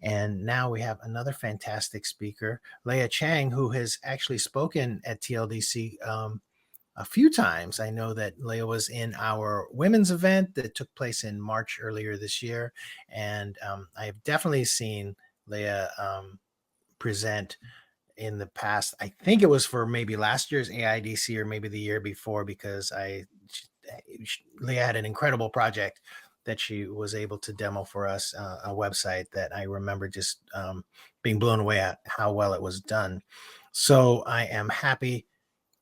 And now we have another fantastic speaker, Leah Chang, who has actually spoken at TLDC a few times. I know that Leah was in our women's event that took place in March earlier this year. And I have definitely seen Leah present in the past. I think it was for maybe last year's AIDC or maybe the year before, because Leah had an incredible project that she was able to demo for us, a website that I remember just being blown away at how well it was done. So I am happy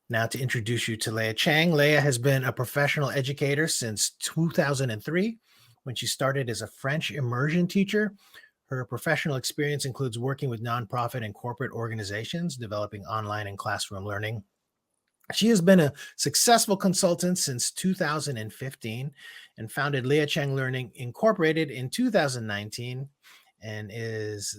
now to introduce you to Leah Chang. Leah has been a professional educator since 2003 when she started as a French immersion teacher. Her professional experience includes working with nonprofit and corporate organizations, developing online and classroom learning. She has been a successful consultant since 2015 and founded Leah Chang Learning Incorporated in 2019 and is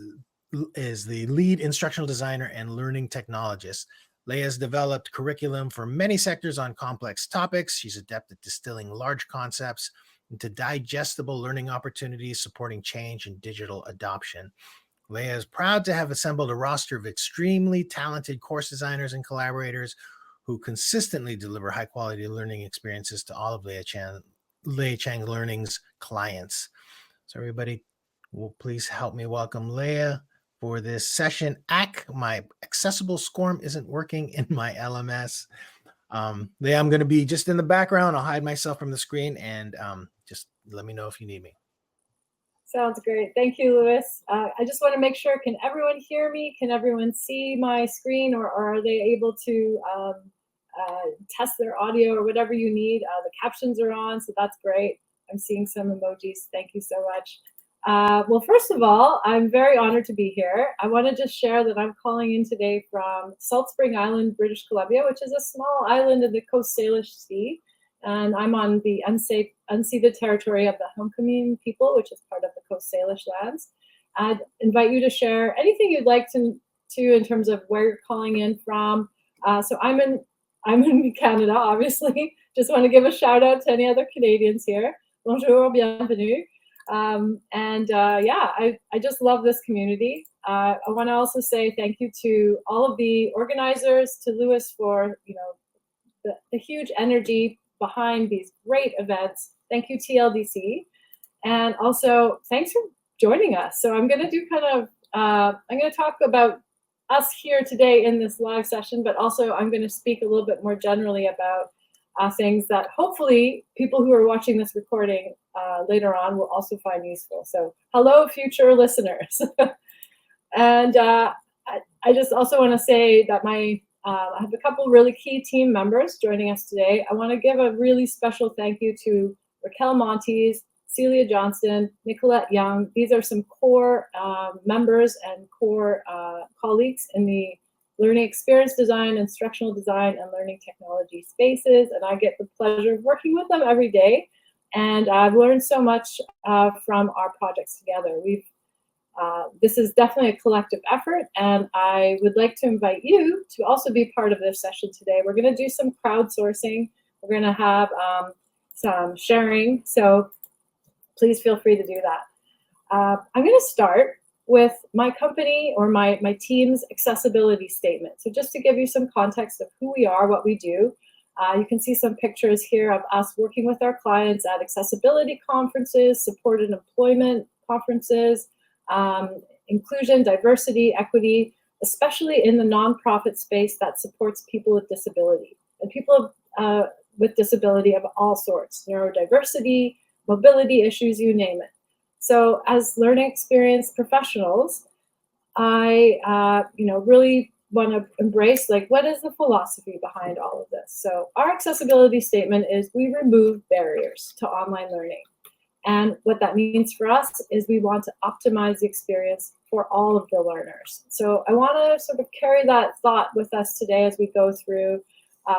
the lead instructional designer and learning technologist. Leah has developed curriculum for many sectors on complex topics. She's adept at distilling large concepts into digestible learning opportunities, supporting change and digital adoption. Leah is proud to have assembled a roster of extremely talented course designers and collaborators who consistently deliver high-quality learning experiences to all of Leah Chang Learning's clients. So everybody, will please help me welcome Leah for this session. My accessible SCORM isn't working in my LMS. Leah, I'm going to be just in the background. I'll hide myself from the screen and just let me know if you need me. Sounds great. Thank you, Louis. I just want to make sure, can everyone hear me? Can everyone see my screen, or are they able to test their audio or whatever you need? The captions are on, so that's great. I'm seeing some emojis. Thank you so much. Well, first of all, I'm very honored to be here. I want to just share that I'm calling in today from Salt Spring Island, British Columbia, which is a small island in the Coast Salish Sea. And I'm on the unceded territory of the Hunkamin people, which is part of the Coast Salish lands. I'd invite you to share anything you'd like to in terms of where you're calling in from. So I'm in Canada, obviously. Just want to give a shout out to any other Canadians here. Bonjour, bienvenue. Yeah, I just love this community. I want to also say thank you to all of the organizers, to Louis for the huge energy behind these great events. Thank you, TLDC. And also, thanks for joining us. So I'm going to do I'm going to talk about us here today in this live session, but also I'm going to speak a little bit more generally about things that hopefully people who are watching this recording later on will also find useful. So hello, future listeners. And I just also want to say that I have a couple really key team members joining us today. I want to give a really special thank you to Raquel Montes, Celia Johnston, Nicolette Young. These are some core members and core colleagues in the learning experience design, instructional design, and learning technology spaces. And I get the pleasure of working with them every day. And I've learned so much from our projects together. This is definitely a collective effort, and I would like to invite you to also be part of this session today. We're going to do some crowdsourcing. We're going to have some sharing, so please feel free to do that. I'm going to start with my company or my team's accessibility statement. So just to give you some context of who we are, what we do, you can see some pictures here of us working with our clients at accessibility conferences, supported employment conferences, inclusion, diversity, equity, especially in the nonprofit space that supports people with disability and people with disability of all sorts, neurodiversity, mobility issues, you name it. So as learning experience professionals, I really want to embrace what is the philosophy behind all of this. So our accessibility statement is we remove barriers to online learning. And what that means for us is we want to optimize the experience for all of the learners. So I want to sort of carry that thought with us today as we go through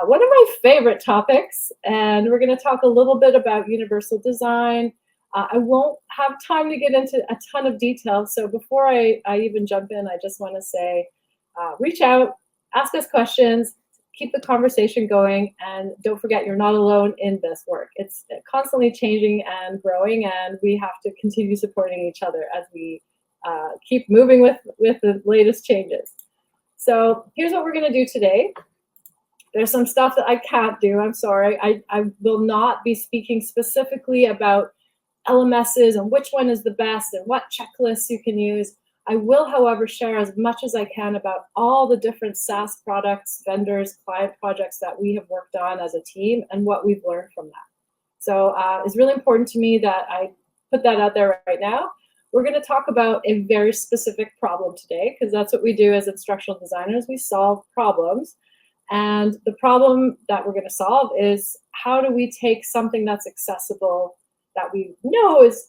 one of my favorite topics. And we're going to talk a little bit about universal design. I won't have time to get into a ton of detail. So before I even jump in, I just want to say, reach out, ask us questions, keep the conversation going, and don't forget you're not alone in this work. It's constantly changing and growing, and we have to continue supporting each other as we keep moving with the latest changes. So here's what we're going to do today. There's some stuff that I can't do. I'm sorry. I will not be speaking specifically about LMSs and which one is the best and what checklists you can use. I will, however, share as much as I can about all the different SaaS products, vendors, client projects that we have worked on as a team and what we've learned from that. So it's really important to me that I put that out there right now. We're going to talk about a very specific problem today, because that's what we do as instructional designers. We solve problems. And the problem that we're going to solve is, how do we take something that's accessible, that we know is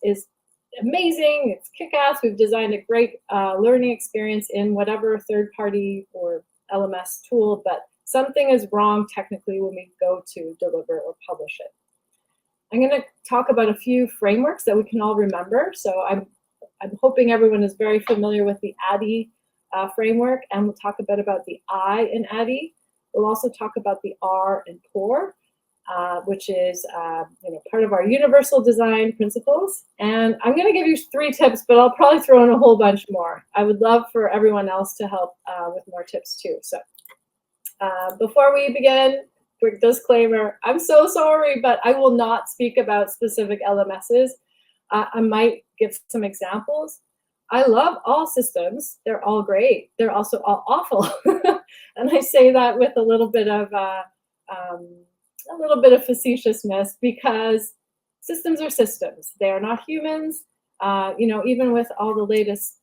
amazing, it's kick-ass, we've designed a great learning experience in whatever third-party or LMS tool, but something is wrong technically when we go to deliver or publish it. I'm going to talk about a few frameworks that we can all remember. So I'm hoping everyone is very familiar with the ADDIE framework, and we'll talk a bit about the I in ADDIE. We'll also talk about the R in CORE, which is part of our universal design principles. And I'm going to give you 3 tips, but I'll probably throw in a whole bunch more. I would love for everyone else to help with more tips too. So before we begin, quick disclaimer, I'm so sorry, but I will not speak about specific LMSs. I might give some examples. I love all systems. They're all great. They're also all awful. And I say that with a little bit of facetiousness, because systems are systems. They are not humans. Even with all the latest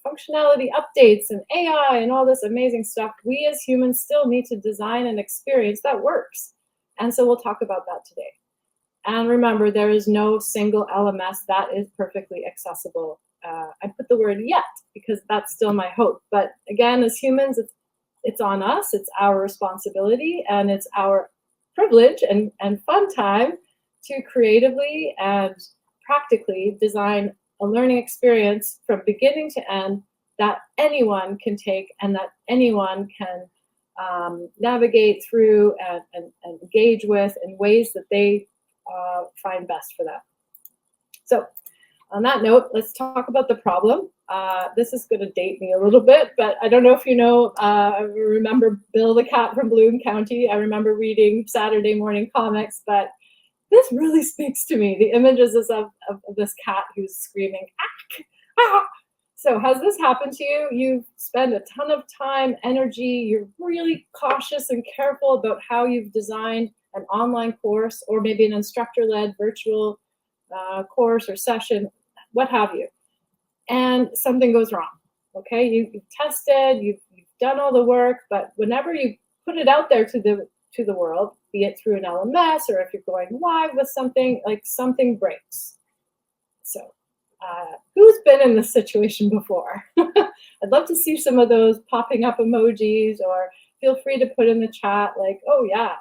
functionality updates and AI and all this amazing stuff, we as humans still need to design an experience that works. And so we'll talk about that today. And remember, there is no single LMS that is perfectly accessible. I put the word yet because that's still my hope. But again, as humans, it's on us. It's our responsibility, and it's our privilege and fun time to creatively and practically design a learning experience from beginning to end that anyone can take and that anyone can navigate through and engage with in ways that they find best for them. So on that note, let's talk about the problem. This is going to date me a little bit, but I don't know if you know, I remember Bill the cat from Bloom County. I remember reading Saturday morning comics, but this really speaks to me. The images of this cat who's screaming, "Ack! Ah!" So has this happened to you? You spend a ton of time, energy, you're really cautious and careful about how you've designed an online course, or maybe an instructor-led virtual course or session, what have you, and something goes wrong. Okay, you've tested, you've done all the work, but whenever you put it out there to the world, be it through an LMS or if you're going live with something, like something breaks. So who's been in this situation before? I'd love to see some of those popping up emojis, or feel free to put in the chat like, oh yeah.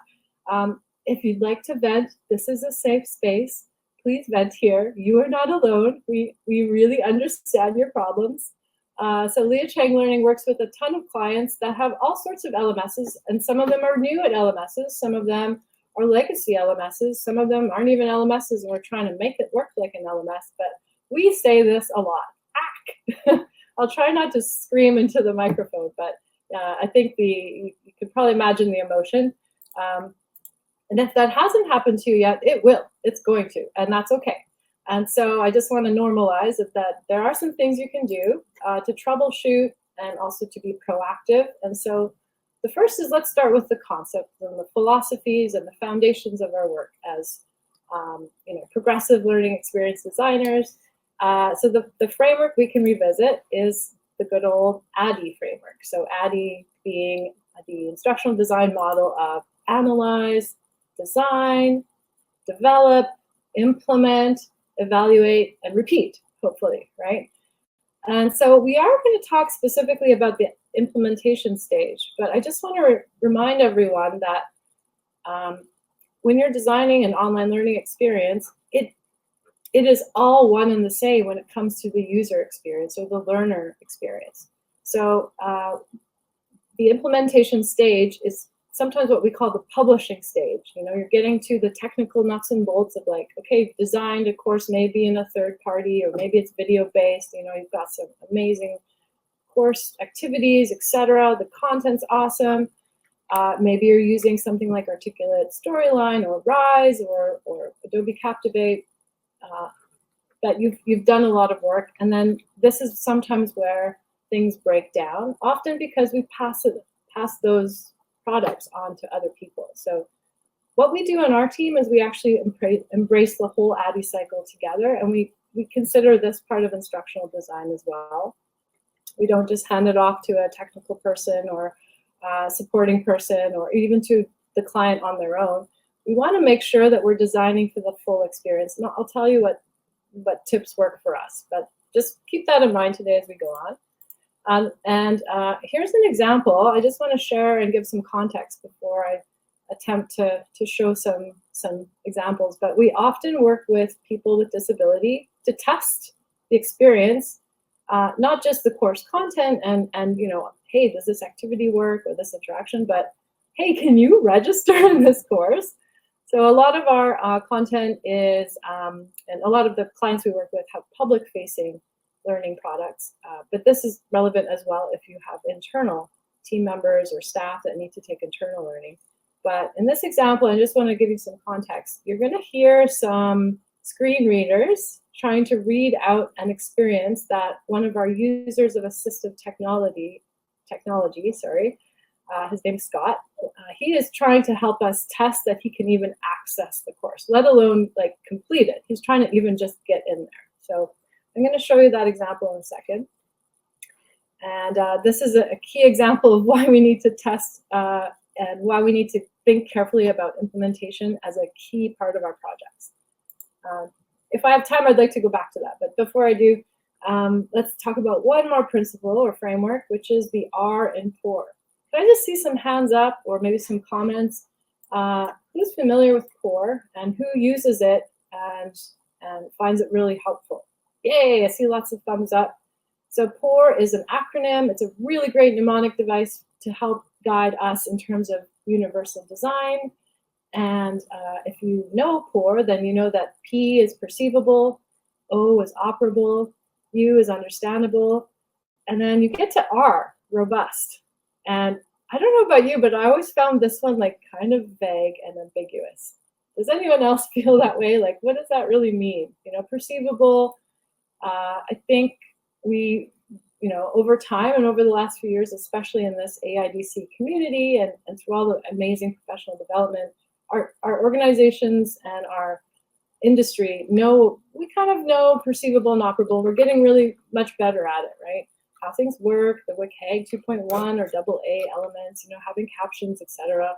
If you'd like to vent, this is a safe space. Please vent here. You are not alone. We really understand your problems. So Leah Chang Learning works with a ton of clients that have all sorts of LMSs, and some of them are new at LMSs. Some of them are legacy LMSs. Some of them aren't even LMSs, and we're trying to make it work like an LMS. But we say this a lot. Ack! I'll try not to scream into the microphone, but I think you could probably imagine the emotion. And if that hasn't happened to you yet, it will. It's going to, and that's okay. And so I just want to normalize that there are some things you can do to troubleshoot and also to be proactive. And so the first is, let's start with the concepts and the philosophies and the foundations of our work as progressive learning experience designers. So the framework we can revisit is the good old ADDIE framework. So ADDIE being the instructional design model of analyze, design, develop, implement, evaluate, and repeat, hopefully, right? And so we are going to talk specifically about the implementation stage, but I just want to remind everyone that when you're designing an online learning experience, it is all one and the same when it comes to the user experience or the learner experience. So the implementation stage is sometimes what we call the publishing stage. You know, you're getting to the technical nuts and bolts of like, okay, you've designed a course maybe in a third party, or maybe it's video based. You know, you've got some amazing course activities, etc. The content's awesome. Maybe you're using something like Articulate Storyline or Rise or Adobe Captivate. That you've done a lot of work, and then this is sometimes where things break down, often because we pass those products on to other people. So what we do on our team is we actually embrace the whole ADDIE cycle together, and we consider this part of instructional design as well. We don't just hand it off to a technical person or a supporting person or even to the client on their own. We want to make sure that we're designing for the full experience. And I'll tell you what tips work for us, but just keep that in mind today as we go on. Here's an example. I just want to share and give some context before I attempt to show some examples. But we often work with people with disability to test the experience, not just the course content and you know, hey, does this activity work or this interaction, but hey, can you register in this course? So a lot of our content is, and a lot of the clients we work with have public-facing learning products, but this is relevant as well if you have internal team members or staff that need to take internal learning. But in this example, I just want to give you some context. You're going to hear some screen readers trying to read out an experience that one of our users of assistive technology, his name's Scott. He is trying to help us test that he can even access the course, let alone like complete it. He's trying to even just get in there. So I'm going to show you that example in a second. And this is a key example of why we need to test and why we need to think carefully about implementation as a key part of our projects. If I have time, I'd like to go back to that. But before I do, let's talk about one more principle or framework, which is the R in CORE. Can I just see some hands up or maybe some comments? Who's familiar with CORE and who uses it and finds it really helpful? Yay, I see lots of thumbs up. So CORE is an acronym. It's a really great mnemonic device to help guide us in terms of universal design. And if you know CORE, then you know that P is perceivable, O is operable, U is understandable, and then you get to R, robust. And I don't know about you, but I always found this one like kind of vague and ambiguous. Does anyone else feel that way? Like, what does that really mean? You know, perceivable, I think we, you know, over time and over the last few years, especially in this AIDC community and through all the amazing professional development, our organizations and our industry know, we kind of know perceivable and operable. We're getting really much better at it, right? How things work, the WCAG 2.1 or AA elements, you know, having captions, etc.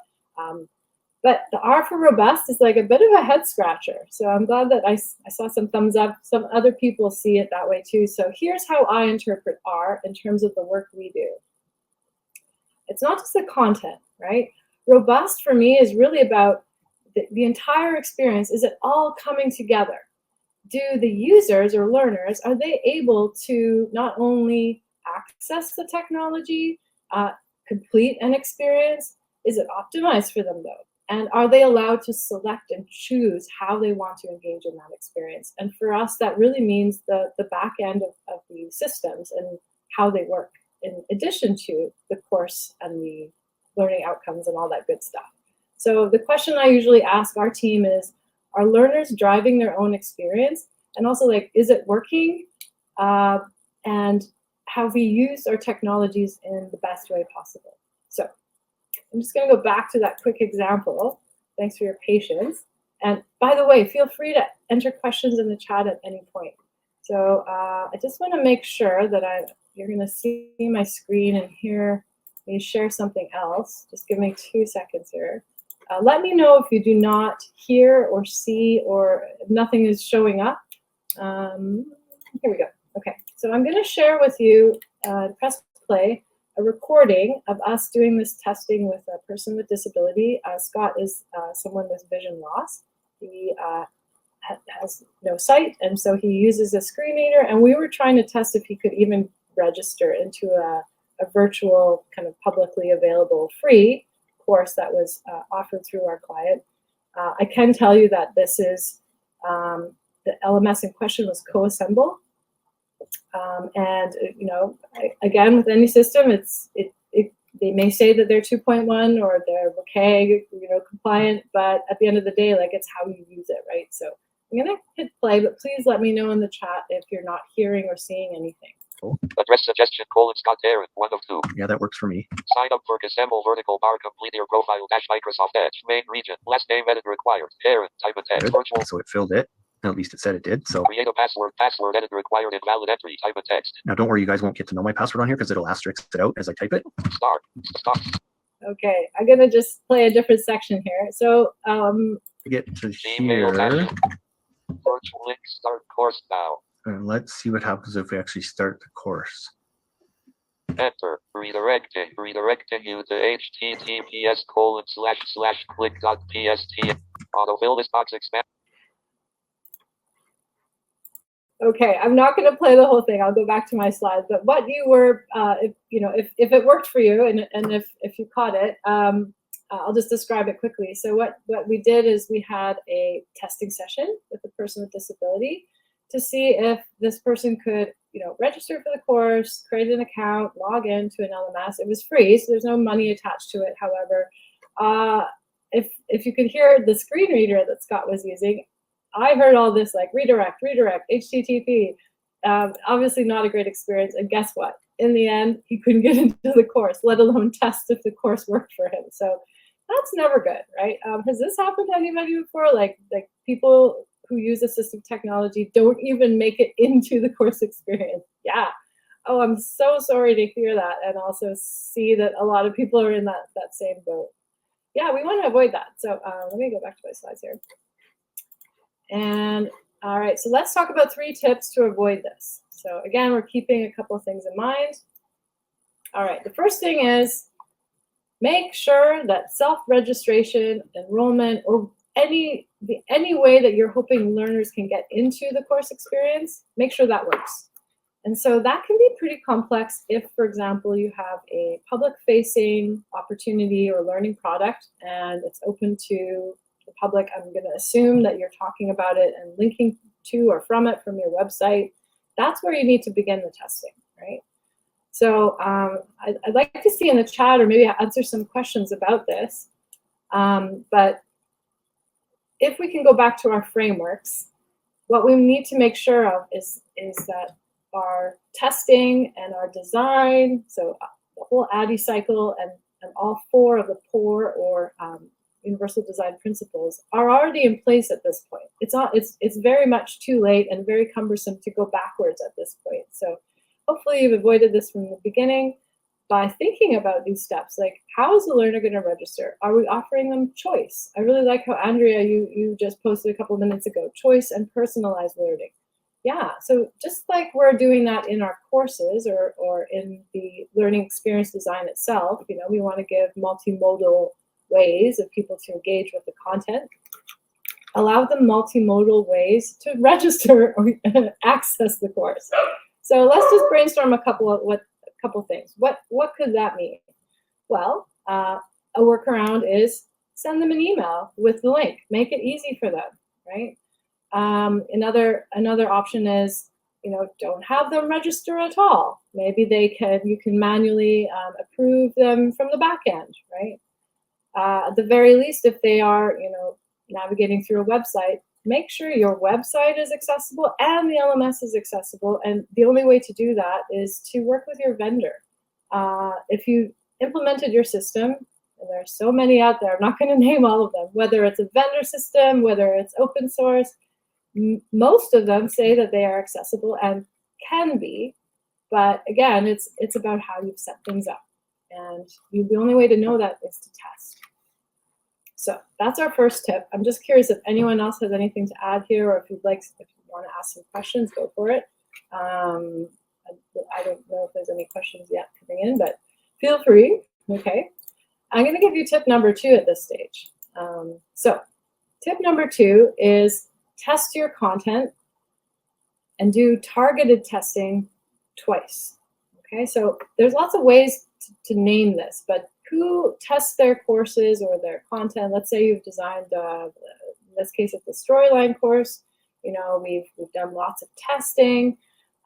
But the R for robust is like a bit of a head scratcher. So I'm glad that I saw some thumbs up. Some other people see it that way too. So here's how I interpret R in terms of the work we do. It's not just the content, right? Robust for me is really about the entire experience. Is it all coming together? Do the users or learners, are they able to not only access the technology, complete an experience? Is it optimized for them though? And are they allowed to select and choose how they want to engage in that experience? And for us, that really means the back end of the systems and how they work, in addition to the course and the learning outcomes and all that good stuff. So the question I usually ask our team is, are learners driving their own experience? And also, like, is it working? And have we used our technologies in the best way possible? So I'm just going to go back to that quick example. Thanks for your patience. And by the way, feel free to enter questions in the chat at any point. So I just want to make sure that you're going to see my screen and hear me share something else. Just give me 2 seconds here. Let me know if you do not hear or see or if nothing is showing up. Here we go. Okay, so I'm going to share with you, press play, a recording of us doing this testing with a person with disability. Scott is someone with vision loss. He has no sight, and so he uses a screen reader, and we were trying to test if he could even register into a virtual kind of publicly available free course that was offered through our client. I can tell you that this is, the LMS in question was CoAssemble. And, you know, again, with any system, they may say that they're 2.1 or they're WCAG, you know, compliant, but at the end of the day, like, it's how you use it, right? So I'm gonna hit play, but please let me know in the chat if you're not hearing or seeing anything. Cool. Address suggestion, Scott Aaron, 1 of 2. Yeah, that works for me. Sign up for Assemble vertical bar, complete your profile dash Microsoft Edge, main region, last name edit required, Aaron, type of text, virtual. So it filled it. At least it said it did. So create a password edit required, invalid entry, type of text. Now don't worry, you guys won't get to know my password on here because it'll asterisk it out as I type it. Start. Okay, I'm gonna just play a different section here. So get to here. Virtual link, start course now. And let's see what happens if we actually start the course. Enter. Redirecting you to https://click.pst. Autofill this box expand. Okay, I'm not going to play the whole thing. I'll go back to my slides. But what you were, if it worked for you, and if you caught it, I'll just describe it quickly. So what we did is we had a testing session with a person with disability to see if this person could, you know, register for the course, create an account, log into an LMS. It was free, so there's no money attached to it. However, if you could hear the screen reader that Scott was using, I heard all this like redirect, HTTP. Obviously not a great experience. And guess what? In the end, he couldn't get into the course, let alone test if the course worked for him. So that's never good, right? Has this happened to anybody before? Like people who use assistive technology don't even make it into the course experience. Yeah. Oh, I'm so sorry to hear that, and also see that a lot of people are in that same boat. Yeah, we want to avoid that. So let me go back to my slides here. And all right, so let's talk about 3 tips to avoid this. So again, we're keeping a couple of things in mind. All right, the first thing is make sure that self-registration, enrollment, or any way that you're hoping learners can get into the course experience, make sure that works. And so that can be pretty complex if, for example, you have a public-facing opportunity or learning product and it's open to the public. I'm going to assume that you're talking about it and linking to or from it from your website. That's where you need to begin the testing, right? So I'd like to see in the chat or maybe answer some questions about this. But if we can go back to our frameworks, what we need to make sure of is that our testing and our design, so the whole ADDIE cycle and all 4 of the POUR or universal design principles are already in place at this point. It's very much too late and very cumbersome to go backwards at this point. So hopefully you've avoided this from the beginning by thinking about these steps, like how is the learner going to register? Are we offering them choice? I really like how Andrea, you just posted a couple of minutes ago, choice and personalized learning. Yeah, so just like we're doing that in our courses or in the learning experience design itself, you know, we want to give multimodal ways of people to engage with the content. Allow them multimodal ways to register or access the course. So let's just brainstorm a couple things. What could that mean? Well, a workaround is send them an email with the link. Make it easy for them, right? Another option is, you know, don't have them register at all. Maybe you can manually approve them from the back end, right? At the very least, if they are, you know, navigating through a website, make sure your website is accessible and the LMS is accessible. And the only way to do that is to work with your vendor. If you implemented your system, and there are so many out there, I'm not going to name all of them, whether it's a vendor system, whether it's open source, most of them say that they are accessible and can be. But again, it's about how you've set things up. And the only way to know that is to test. So that's our first tip. I'm just curious if anyone else has anything to add here, or if you want to ask some questions, go for it. I don't know if there's any questions yet coming in, but feel free. Okay. I'm going to give you tip number 2 at this stage. So tip number 2 is test your content and do targeted testing twice. Okay, so there's lots of ways to name this, but who tests their courses or their content. Let's say you've designed, in this case, it's the Storyline course. You know, we've done lots of testing.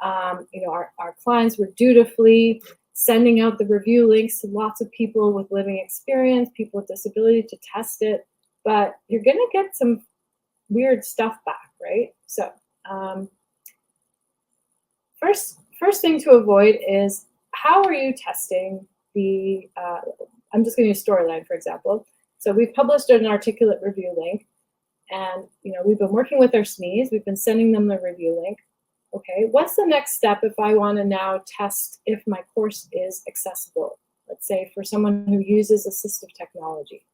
You know, our clients were dutifully sending out the review links to lots of people with living experience, people with disability to test it. But you're going to get some weird stuff back, right? So first thing to avoid is, how are you testing the, I'm just going to use Storyline, for example. So we've published an articulate review link, and you know, we've been working with our SMEs, we've been sending them the review link. Okay, what's the next step if I want to now test if my course is accessible? Let's say for someone who uses assistive technology.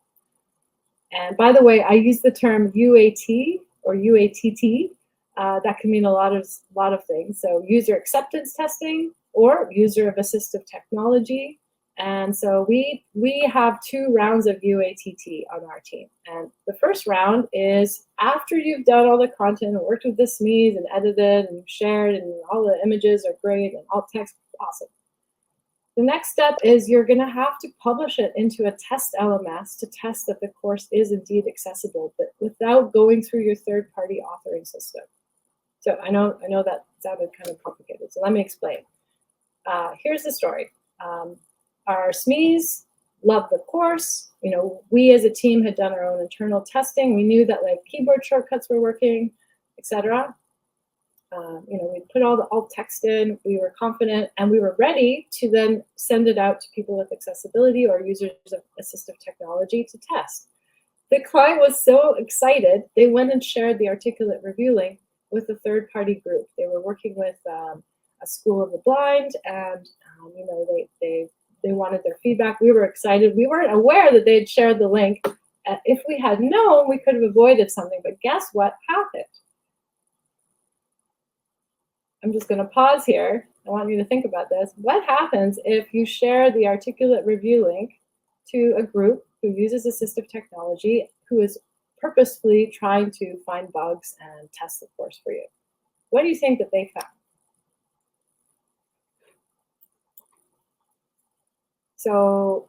And by the way, I use the term UAT or UATT. That can mean a lot of things. So user acceptance testing or user of assistive technology. And so we have 2 rounds of UATT on our team. And the first round is after you've done all the content and worked with the SMEs and edited and shared and all the images are great and alt text, awesome. The next step is you're going to have to publish it into a test LMS to test that the course is indeed accessible, but without going through your third-party authoring system. So I know that sounded kind of complicated, so let me explain. Here's the story. Our SMEs loved the course. You know, we as a team had done our own internal testing. We knew that like keyboard shortcuts were working, etc. You know, we put all the alt text in. We were confident, and we were ready to then send it out to people with accessibility or users of assistive technology to test. The client was so excited, they went and shared the articulate review link with a third-party group. They were working with a school of the blind, and you know, they wanted their feedback. We were excited. We weren't aware that they had shared the link. If we had known, we could have avoided something. But guess what happened? I'm just going to pause here. I want you to think about this. What happens if you share the articulate review link to a group who uses assistive technology, who is purposefully trying to find bugs and test the course for you? What do you think that they found? So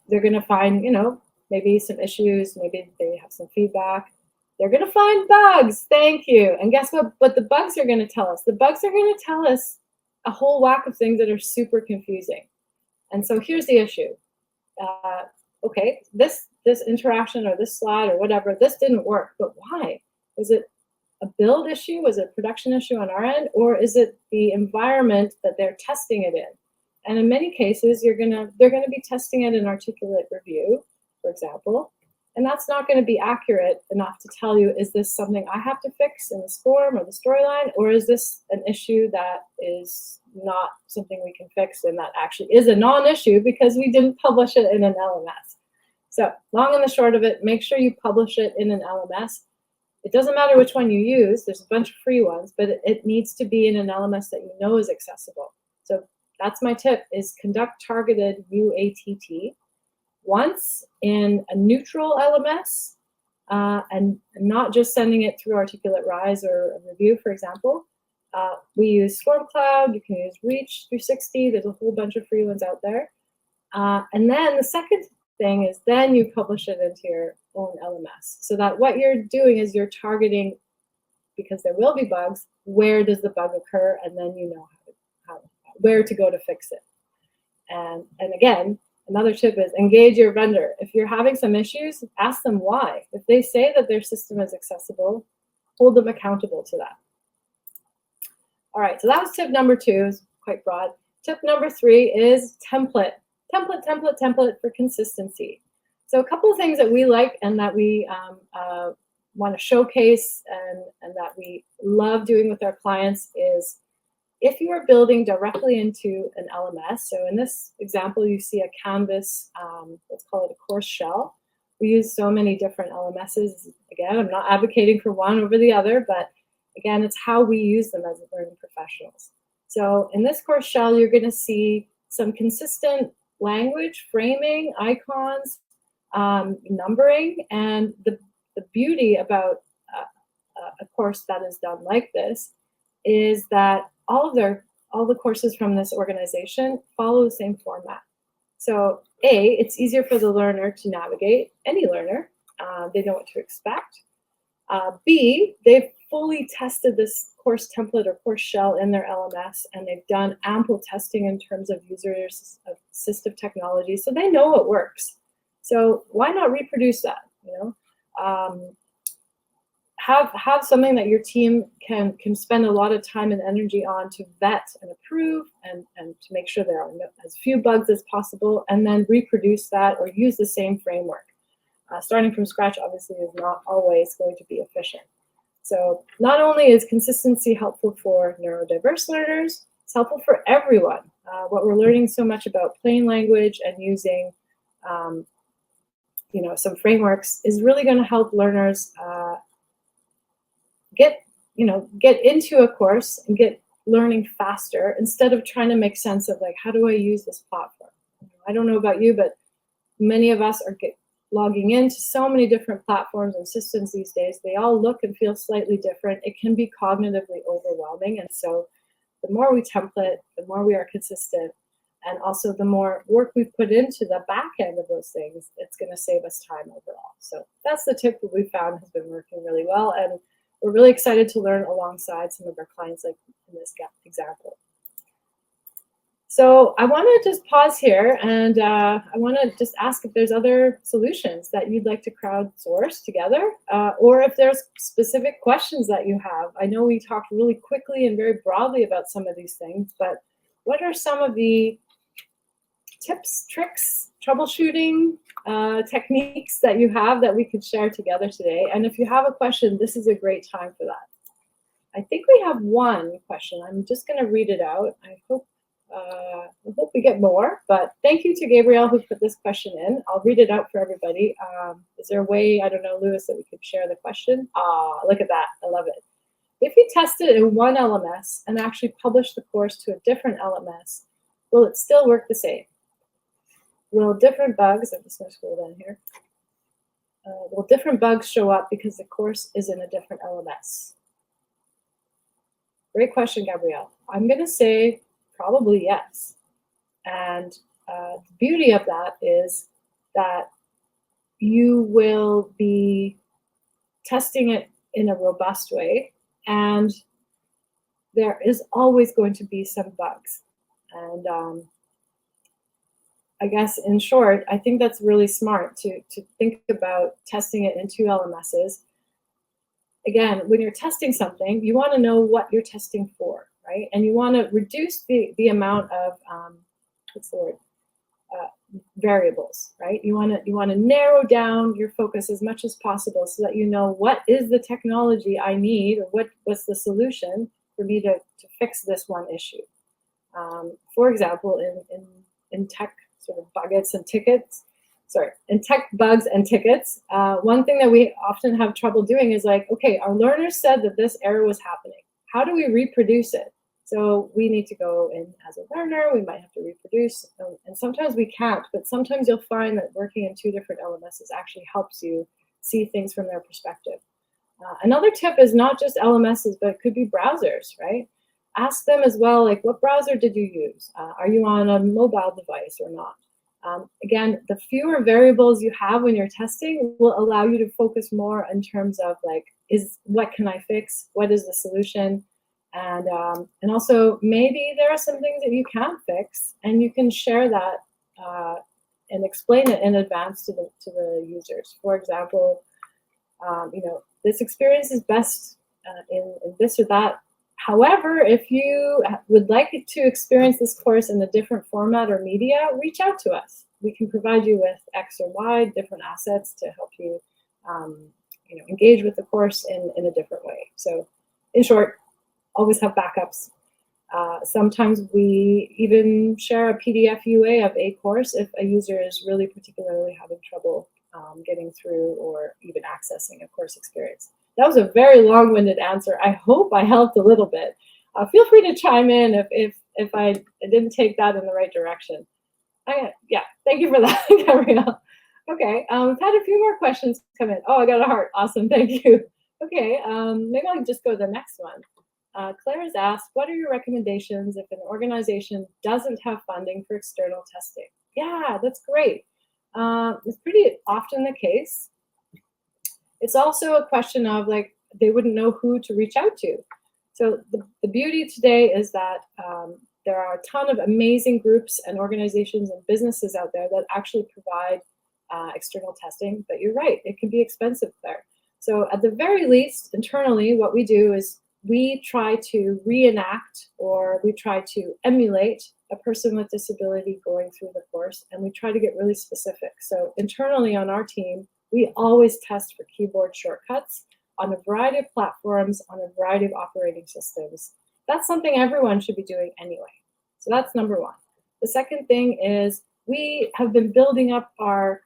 they're going to find, you know, maybe some issues, maybe they have some feedback. They're going to find bugs. Thank you. And guess what the bugs are going to tell us? The bugs are going to tell us a whole whack of things that are super confusing. And so here's the issue. Okay, this interaction or this slide or whatever, this didn't work. But why? Was it a build issue? Was it a production issue on our end? Or is it the environment that they're testing it in? And in many cases, they're going to be testing it in articulate review, for example, and that's not going to be accurate enough to tell you, is this something I have to fix in the SCORM or the Storyline, or is this an issue that is not something we can fix and that actually is a non-issue because we didn't publish it in an LMS? So long and the short of it, make sure you publish it in an LMS. It doesn't matter which one you use. There's a bunch of free ones, but it needs to be in an LMS that you know is accessible. So that's my tip, is conduct targeted UATT once in a neutral LMS and not just sending it through Articulate Rise or a review, for example. We use SCORM Cloud. You can use Reach 360. There's a whole bunch of free ones out there. And then the second thing is then you publish it into your own LMS, so that what you're doing is you're targeting, because there will be bugs, where does the bug occur, and then you know where to go to fix it. And again, another tip is engage your vendor. If you're having some issues, ask them why. If they say that their system is accessible, hold them accountable to that. All right, so that was tip number 2, it's quite broad. Tip number 3 is template. Template for consistency. So a couple of things that we like and that we want to showcase and that we love doing with our clients is, if you are building directly into an LMS, so in this example, you see a Canvas, let's call it a course shell. We use so many different LMSs. Again, I'm not advocating for one over the other, but again, it's how we use them as learning professionals. So in this course shell, you're going to see some consistent language, framing, icons, numbering, and the beauty about a course that is done like this is that all the courses from this organization follow the same format. So A, it's easier for the learner to navigate, any learner. They know what to expect. B, they've fully tested this course template or course shell in their LMS, and they've done ample testing in terms of users of assistive technology, so they know it works. So why not reproduce that? Have something that your team can spend a lot of time and energy on to vet and approve and to make sure there are as few bugs as possible, and then reproduce that or use the same framework. Starting from scratch obviously is not always going to be efficient. So not only is consistency helpful for neurodiverse learners, it's helpful for everyone. What we're learning so much about plain language and using some frameworks is really going to help learners get into a course and get learning faster instead of trying to make sense of, like, how do I use this platform? I don't know about you, but many of us are logging into so many different platforms and systems these days. They all look and feel slightly different. It can be cognitively overwhelming. And so the more we template, the more we are consistent, and also the more work we put into the back end of those things, it's going to save us time overall. So that's the tip that we found has been working really well. And we're really excited to learn alongside some of our clients, like in this example. So I want to just pause here, and I want to just ask if there's other solutions that you'd like to crowdsource together, or if there's specific questions that you have. I know we talked really quickly and very broadly about some of these things, but what are some of the tips, tricks, troubleshooting techniques that you have that we could share together today? And if you have a question, this is a great time for that. I think we have one question. I'm just going to read it out. I hope we get more, but thank you to Gabrielle who put this question in. I'll read it out for everybody. Is there a way, I don't know, Lewis, that we could share the question? Look at that. I love it. If you tested in one LMS and actually published the course to a different LMS, will it still work the same? Will different bugs, I'm just going to scroll down here, will different bugs show up because the course is in a different LMS? Great question, Gabrielle. I'm going to say probably yes. And the beauty of that is that you will be testing it in a robust way, and there is always going to be some bugs. And I guess in short, I think that's really smart to think about testing it in two LMSs. Again, when you're testing something, you want to know what you're testing for, right? And you want to reduce the amount of variables, right? You want to narrow down your focus as much as possible so that you know what is the technology I need, or what's the solution for me to fix this one issue. For example, in tech sort of bugs and tickets, in tech bugs and tickets, one thing that we often have trouble doing is like, okay, our learners said that this error was happening. How do we reproduce it? So we need to go in as a learner, we might have to reproduce, and sometimes we can't, but sometimes you'll find that working in two different LMSs actually helps you see things from their perspective. Another tip is not just LMSs, but it could be browsers, right? Ask them as well, like, what browser did you use? Are you on a mobile device or not? Again, the fewer variables you have when you're testing will allow you to focus more in terms of, like, what can I fix? What is the solution? And also maybe there are some things that you can't fix, and you can share that and explain it in advance to the users. For example, this experience is best in this or that. However, if you would like to experience this course in a different format or media, reach out to us. We can provide you with X or Y, different assets to help you, engage with the course in a different way. So, in short, always have backups. Sometimes we even share a PDF UA of a course if a user is really particularly having trouble getting through or even accessing a course experience. That was a very long-winded answer. I hope I helped a little bit. Feel free to chime in if I didn't take that in the right direction. Yeah, thank you for that, Gabrielle. Okay, we've had a few more questions come in. Oh, I got a heart. Awesome, thank you. Okay, maybe I'll just go to the next one. Claire has asked, what are your recommendations if an organization doesn't have funding for external testing? Yeah, that's great. It's pretty often the case. It's also a question of like, they wouldn't know who to reach out to. So the beauty today is that there are a ton of amazing groups and organizations and businesses out there that actually provide external testing, but you're right, it can be expensive there. So at the very least, internally, what we do is we try to reenact or we try to emulate a person with disability going through the course, and we try to get really specific. So internally on our team, we always test for keyboard shortcuts on a variety of platforms, on a variety of operating systems. That's something everyone should be doing anyway. So that's number one. The second thing is we have been building up our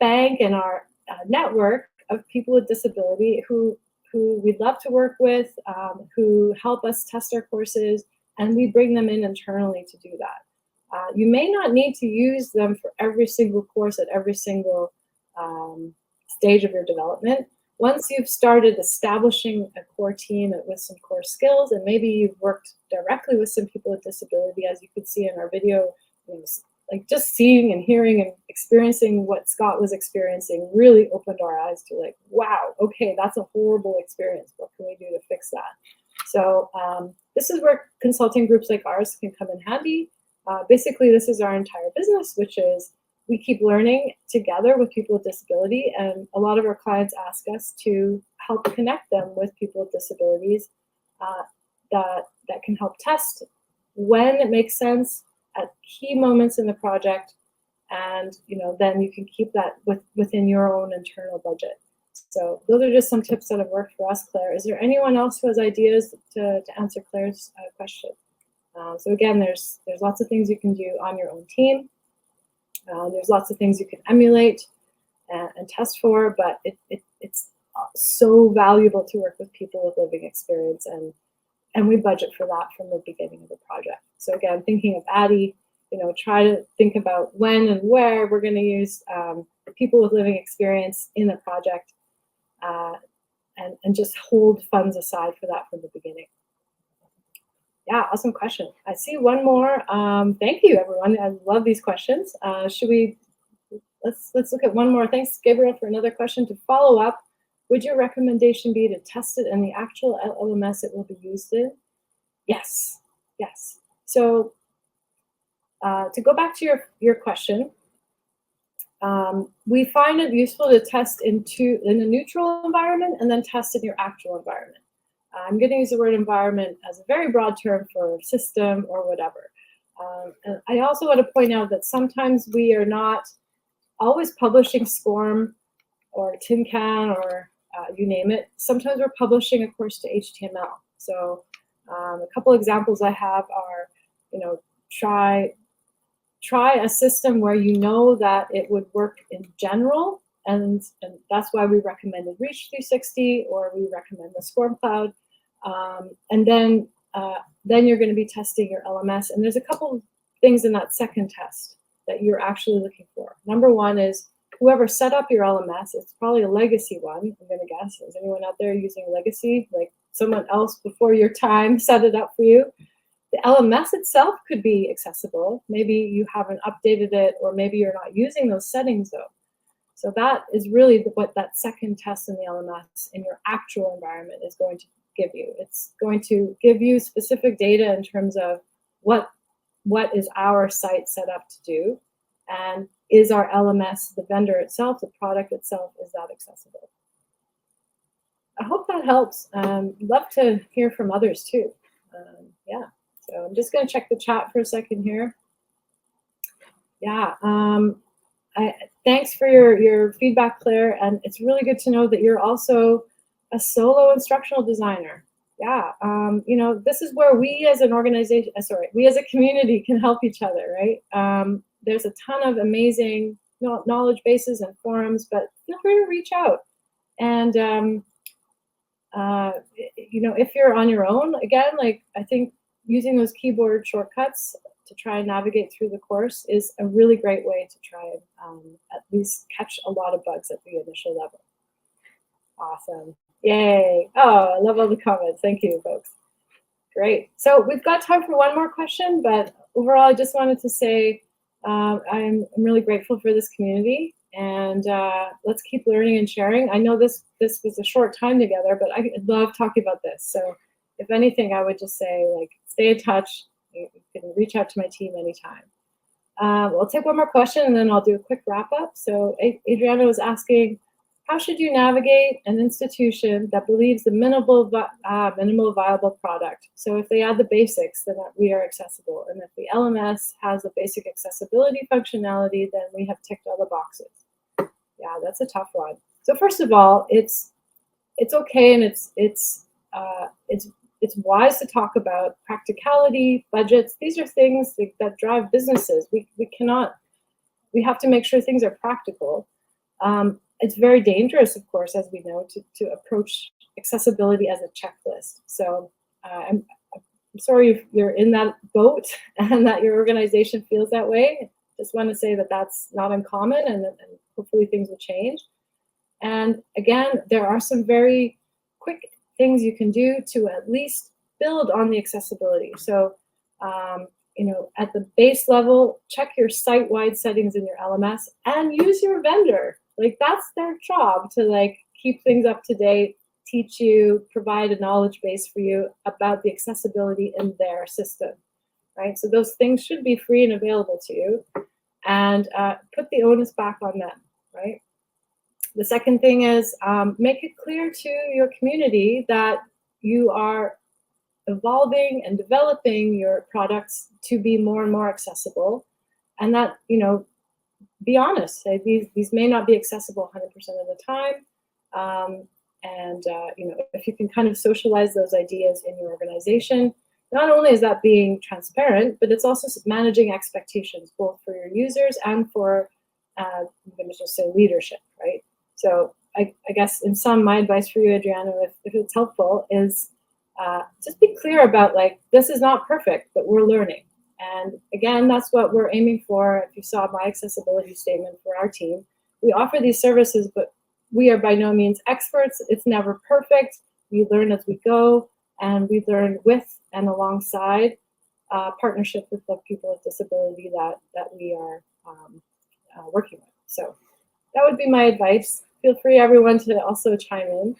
bank and our network of people with disability who we'd love to work with, who help us test our courses, and we bring them in internally to do that. You may not need to use them for every single course at every single stage of your development. Once you've started establishing a core team with some core skills, and maybe you've worked directly with some people with disability, as you could see in our video, like just seeing and hearing and experiencing what Scott was experiencing really opened our eyes to like, wow, okay, that's a horrible experience. What can we do to fix that? So this is where consulting groups like ours can come in handy. Basically, this is our entire business, which is we keep learning together with people with disability, and a lot of our clients ask us to help connect them with people with disabilities that can help test when it makes sense at key moments in the project, and then you can keep that within your own internal budget. So those are just some tips that have worked for us, Claire. Is there anyone else who has ideas to answer Claire's question? So again, there's lots of things you can do on your own team. There's lots of things you can emulate and test for, but it's so valuable to work with people with living experience, and we budget for that from the beginning of the project. So again, thinking of Addie, try to think about when and where we're going to use people with living experience in the project, and just hold funds aside for that from the beginning. Yeah, awesome question. I see one more. Thank you, everyone. I love these questions. Let's look at one more. Thanks, Gabriel, for another question. To follow up, would your recommendation be to test it in the actual LMS it will be used in? Yes, yes. So to go back to your question, we find it useful to test in a neutral environment and then test in your actual environment. I'm going to use the word environment as a very broad term for system or whatever. And I also want to point out that sometimes we are not always publishing SCORM or Tin Can or you name it. Sometimes we're publishing a course to HTML. So a couple examples I have are, try a system where you know that it would work in general, and that's why we recommended Reach 360 or we recommend the SCORM Cloud. And then you're going to be testing your LMS, and there's a couple things in that second test that you're actually looking for. Number one is whoever set up your LMS, it's probably a legacy one, I'm going to guess. Is anyone out there using legacy? Like someone else before your time set it up for you? The LMS itself could be accessible. Maybe you haven't updated it, or maybe you're not using those settings though. So that is really what that second test in the LMS in your actual environment is going to give you. It's going to give you specific data in terms of what is our site set up to do, and is our LMS, the vendor itself, the product itself, is that accessible? I hope that helps. Love to hear from others too. Yeah, so I'm just going to check the chat for a second here. Yeah, thanks for your feedback, Claire, and it's really good to know that you're also a solo instructional designer. Yeah, this is where we as an organization, we as a community can help each other, right? There's a ton of amazing knowledge bases and forums, but feel free to reach out. And, if you're on your own, again, like I think using those keyboard shortcuts to try and navigate through the course is a really great way to try and at least catch a lot of bugs at the initial level. Awesome. Yay. Oh, I love all the comments. Thank you, folks. Great. So we've got time for one more question, but overall, I just wanted to say I'm really grateful for this community, and let's keep learning and sharing. I know this was a short time together, but I love talking about this. So if anything, I would just say, like, stay in touch. You can reach out to my team anytime. I'll take one more question and then I'll do a quick wrap up. So Adriana was asking, how should you navigate an institution that believes the minimal viable product? So if they add the basics, then we are accessible. And if the LMS has a basic accessibility functionality, then we have ticked all the boxes. Yeah, that's a tough one. So first of all, it's okay, and it's wise to talk about practicality, budgets. These are things that drive businesses. We have to make sure things are practical. It's very dangerous, of course, as we know, to approach accessibility as a checklist. So I'm sorry if you're in that boat and that your organization feels that way. Just want to say that that's not uncommon, and hopefully things will change. And again, there are some very quick things you can do to at least build on the accessibility. So, at the base level, check your site-wide settings in your LMS and use your vendor. Like, that's their job to, like, keep things up to date, teach you, provide a knowledge base for you about the accessibility in their system, right? So those things should be free and available to you, and put the onus back on them, right? The second thing is make it clear to your community that you are evolving and developing your products to be more and more accessible, and that, be honest. Say these may not be accessible 100% of the time, if you can kind of socialize those ideas in your organization, not only is that being transparent, but it's also managing expectations both for your users and for I'm going to just say leadership, right? So I guess in sum, my advice for you, Adriana, if it's helpful, is just be clear about, like, this is not perfect, but we're learning. And again, that's what we're aiming for. If you saw my accessibility statement for our team, we offer these services, but we are by no means experts. It's never perfect. We learn as we go, and we learn with and alongside partnership with the people with disability that we are working with. So that would be my advice. Feel free, everyone, to also chime in.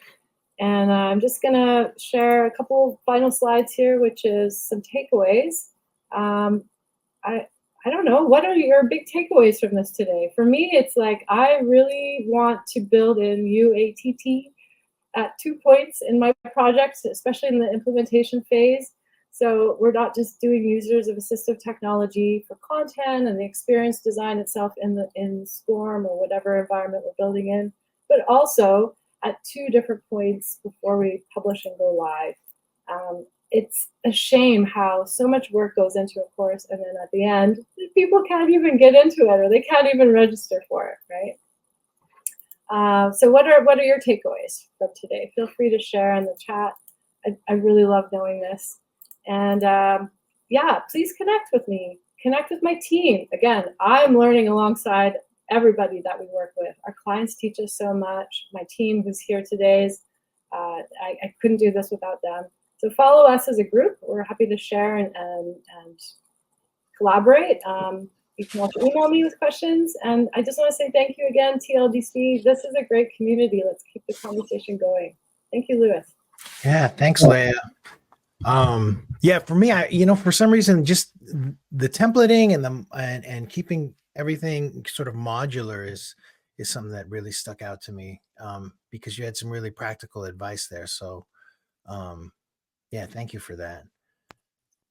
And I'm just going to share a couple final slides here, which is some takeaways. I don't know, what are your big takeaways from this today? For me, it's like, I really want to build in UATT at 2 points in my projects, especially in the implementation phase. So we're not just doing users of assistive technology for content and the experience design itself in SCORM or whatever environment we're building in, but also at 2 different points before we publish and go live. It's a shame how so much work goes into a course, and then at the end, people can't even get into it, or they can't even register for it, right? So what are your takeaways from today? Feel free to share in the chat. I really love knowing this. And yeah, please connect with me. Connect with my team. Again, I'm learning alongside everybody that we work with. Our clients teach us so much. My team who's here today, I couldn't do this without them. So follow us as a group. We're happy to share and collaborate. You can also email me with questions. And I just want to say thank you again, TLDC. This is a great community. Let's keep the conversation going. Thank you, Louis. Yeah, thanks, Leah. Yeah, for me, for some reason, just the templating and keeping everything sort of modular is something that really stuck out to me, because you had some really practical advice there. So, yeah, thank you for that.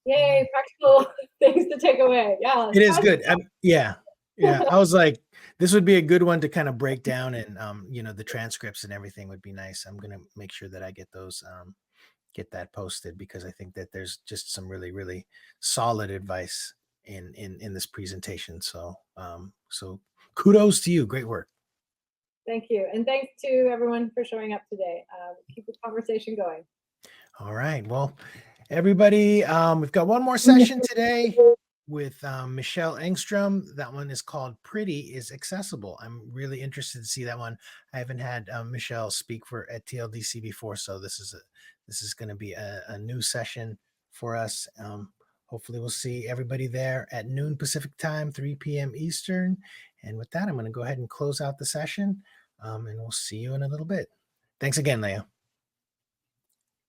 Yay, practical things to take away. Yeah, it is good. Yeah. I was like, this would be a good one to kind of break down, and the transcripts and everything would be nice. I'm gonna make sure that I get those. Get that posted, because I think that there's just some really, really solid advice in this presentation. So so kudos to you. Great work. Thank you. And thanks to everyone for showing up today. Keep the conversation going. All right. Well, everybody, we've got one more session today with Michelle Engstrom. That one is called Pretty is Accessible. I'm really interested to see that one. I haven't had Michelle speak at TLDC before, so this is going to be a new session for us. Hopefully we'll see everybody there at noon Pacific time, 3 p.m. Eastern. And with that, I'm going to go ahead and close out the session, and we'll see you in a little bit. Thanks again, Leah.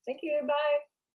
Thank you. Bye.